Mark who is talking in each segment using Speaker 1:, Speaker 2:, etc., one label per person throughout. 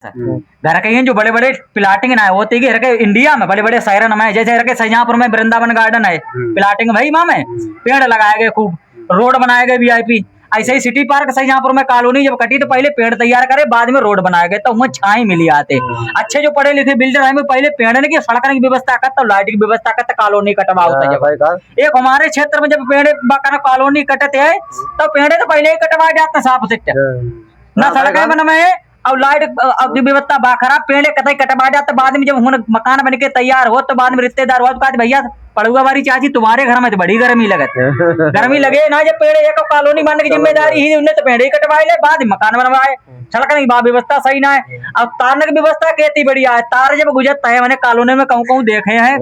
Speaker 1: घर के जो बड़े बड़े प्लाटिंग ना होती है के इंडिया में बड़े बड़े शहर में जैसे के सजापुर में वृंदावन गार्डन है प्लाटिंग भाई माँ में पेड़ लगाए गए खूब रोड बनाए गए वीआईपी। ऐसे ही सिटी पार्क सजापुर में कॉलोनी जब कटी तो पहले पेड़ तैयार करे बाद में रोड बनाए गए तो वहाँ छाई मिली आते। अच्छे जो पढ़े लिखे बिल्डर है पहले पेड़ की सड़क की व्यवस्था करता लाइट की व्यवस्था करता कॉलोनी कटवा होता जब एक हमारे क्षेत्र में जब पेड़ कॉलोनी कटते है तो पेड़ तो पहले ही कटवा जाते साफ सिट ना सड़क बन में और लाइट की व्यवस्था बा खराब पेड़ कतई कटवा जाते बाद में जब मकान बन के तैयार हो तो बाद में रिश्तेदार हो तो भैया पड़ुआ वाली चाची तुम्हारे घर में तो बड़ी गर्मी लगत गर्मी लगे ना जब पेड़ एक कॉलोनी बनने की जिम्मेदारी ही उन्हें तो पेड़ ही कटवाए ले बाद में मकान बनवाए सड़क की व्यवस्था सही ना है। अब तारने की व्यवस्था कहती बढ़िया है तार जब गुजरता है मैंने कॉलोनी में कहूँ कहूँ देखे हैं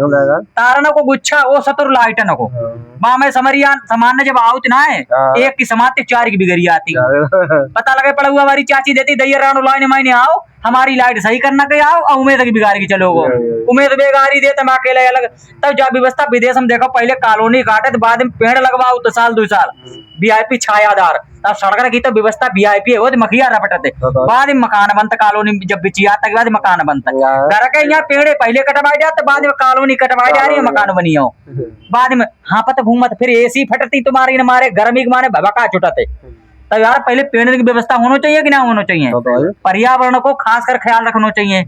Speaker 1: तारन को गुच्छा वो सतुर लाइटन को वहां में समरिया सामान्य जब आउत ना है एक की समाप्ति चार की बिगड़ी आती पता लगे पड़ुआ वाली चाची देती दैया रानो लाइन मायने आओ हमारी लाइट सही करना के आओ और उम्मीद की बिगाड़ी की चलो उम्मीद बेगारी दे तुम अकेले अलग तब जब व्यवस्था विदेश में देखो पहले कॉलोनी काटे तो बाद में पेड़ लगवाओ तो साल 2 साल वीआईपी छायादार अब सड़क की तो व्यवस्था वीआईपी है वो तो मखिया रपटते बाद में मकान बनता कॉलोनी जब बिची आता के बाद मकान बनता घर के यहाँ पेड़ पहले कटवाए जाते बाद में कॉलोनी कटवाई जा रही है मकान बनी हो बाद में हाँ पता घूमत फिर एसी फटती तुम्हारी मारे गर्मी के मारे भबका छुटते तो यार पहले पेड़ की व्यवस्था होना चाहिए कि ना होना चाहिए पर्यावरण को खास कर ख्याल रखना चाहिए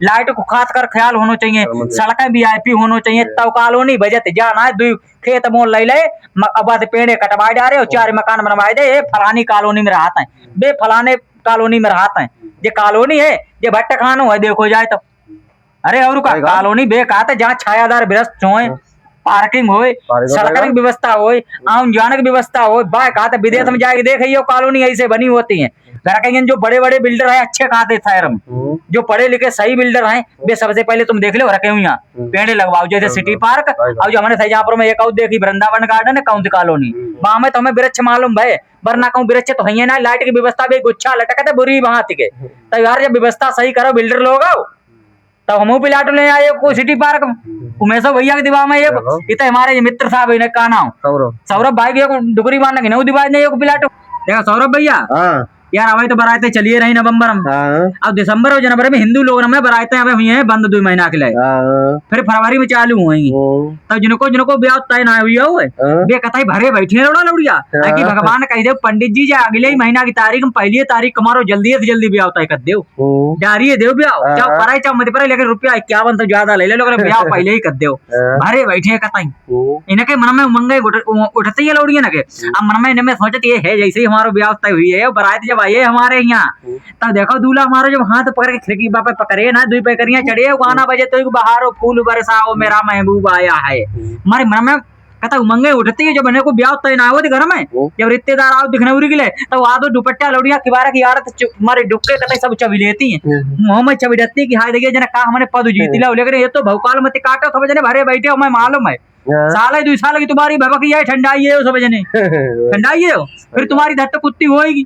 Speaker 1: लाइट को खास कर ख्याल होना चाहिए सड़कें वीआईपी होना चाहिए तब कॉलोनी बजट जाना है 2 खेत मोल ले ले अब पेड़े कटवाए जा रहे और 4 मकान बनवाए दे फलानी कॉलोनी में रहता है बे फलाने कॉलोनी में रहता है ये कॉलोनी है ये भट्ट खानो है देखो जाए तो अरे और कॉलोनी बे कहते जहाँ छायादार व्यस्त हो पार्किंग हो सड़क की व्यवस्था हो आम जाने की व्यवस्था हो बाय कहा विदेश में जाके देखिए कॉलोनी ऐसे बनी होती है घर के जो बड़े बड़े बिल्डर है अच्छे कहते शहर में जो पढ़े लिखे सही बिल्डर हैं वे सबसे पहले तुम देख लो रखे हुए यहाँ पेड़ लगवाओ जैसे सिटी पार्क और जो हमारे सजापुर में एक देखी वृंदावन गार्डन है कौन सी कॉलोनी वहां में तो हमें वृक्ष मालूम है वरना कहूँ वृक्ष तो है ना लाइट की व्यवस्था भी गुच्छा लटकते बुरी वहां के तो यार जब व्यवस्था सही करो बिल्डर लोग आओ तो हम प्लाट ले आए को सिटी पार्क उमेश भैया के दिमाग में एक हमारे मित्र साहब इन्हें का नाम सौरभ भाई डुगरी मारने की नौ दिवाज ने प्लाट देखा सौरभ भैया यार हमारी तो बरातें चलिए रही नवंबर में अब दिसंबर और जनवरी में हिंदू लोग में बरातें अब हुई हैं बंद 2 महीना के लिए फिर फरवरी में चालू हुई तब जिनको ब्याह तय ना हुई हो वे कथा भरे बैठे लौड़ा लौड़िया कि भगवान कह दे पंडित जी जा अगले ही महीना की तारीख में पहली तारीख कमारो जल्दी से जल्दी ब्याह तय कर दो डारिये दो ब्याह चाहे पराई चाहे मत पराई लेकिन रुपया 51 से ज्यादा ले लो ब्याह पहले ही कर दो भरे बैठे कथा इनके मन में उमंगे उठती है लौड़िया ना के अब मन में इनमें सोचती है जैसे ही हमारा ब्याह तय हुई है बरात जब आइए हमारे यहाँ तब देखो दूल्हा हमारा जब हाथ पकड़ के खिड़की बापा पकड़े ना 2 पैकरियां चढ़े गाना बजे तो बहारो फूल बरसाओ मेरा महबूब आया है हमारे मन में कहता उमंगे उठती है जब बने को ब्याह तय ना हो घर में जब रिश्तेदार आओ दिखने उरी के तो आदो दुपट्टा लौड़िया किबारा की यार हमारे डुबके कतई सब चबी लेती है मुंह में चबी डती कि हाय देखिए जना का हमने पद जीती ला लेकिन ये तो भौकाल मत काटो सब जने भरे बैठे हो मैं मालूम है साल 2 साल की तुम्हारी भबकी है ठंडाई है सब जने ठंडाई है फिर तुम्हारी धट कुत्ती होएगी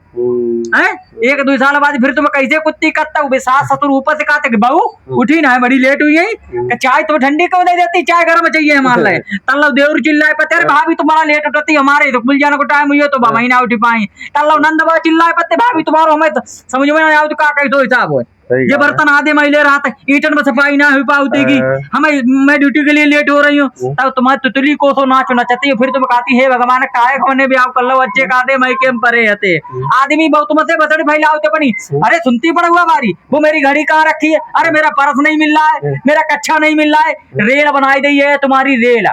Speaker 1: हैं 1-2 साल बाद फिर तुम कैसे कुत्ती करता हूँ सास ससुर ऊपर से कहते बहू उठी ना है बड़ी लेट हुई है चाय तो ठंडी क्यों दे देती चाय गर्म चाहिए मान ले तल्लो देवर चिल्लाए पते भाभी तुम्हारा लेट उठती हमारे तो खुल जाने को टाइम हुई तो महीना उठी पाई तल्लो नंदबा चिल्लाए पते भाभी तुम्हारा हमें समझ में नहीं आओ तो का कैसे हिसाब हो ये बर्तन आधे मैले रहा था ईटन में सफाई ना हो पाती की हमें मैं ड्यूटी के लिए लेट हो रही हूँ तब तुम्हारी तुतली को सो नाच नचती है फिर तुम कहती है भगवान काहे हमने भी आप कर लो अच्छे कादे मई के परे हते आदमी बहुत तुमसे बसड़ी फैलाओ तो बनी अरे सुनती पड़ा हुआ बारी वो मेरी घड़ी कहाँ रखी है अरे मेरा पर्स नहीं मिल रहा है मेरा कच्छा नहीं मिल रहा है रेल बनाई दी है तुम्हारी रेल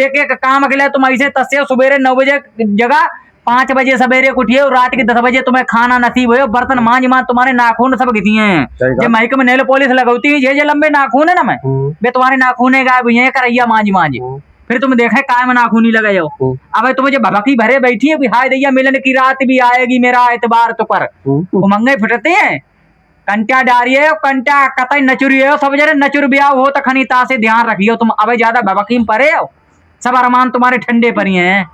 Speaker 1: एक काम के लिए तुम ऐसे तस्से सुबेरे 9 बजे जगह 5 बजे सवेरे उठिए और रात के 10 बजे तुम्हें खाना नसीब हो बर्तन मांझ तुम्हारे नाखून सब घिसी हैं जब माइक में नेल पॉलिश लगौती है ये लंबे नाखून है ना मैं बे तुम्हारे नाखून गायब हुई है करैया मांझ फिर तुम देखे काय में नाखून ही लगे हो अब तुम जो भबकी भरे बैठी है हाय दैया मिलन की रात भी आएगी मेरा एतबार तो पर उमंगे फिटते हैं कंटा डारिये कंटा कतई नचुरी है सब जरे नचुर ब्याह हो तो खनीता से ध्यान रखियो तुम अब ज्यादा भबकी में परे हो सब अरमान तुम्हारे ठंडे पर ही हैं।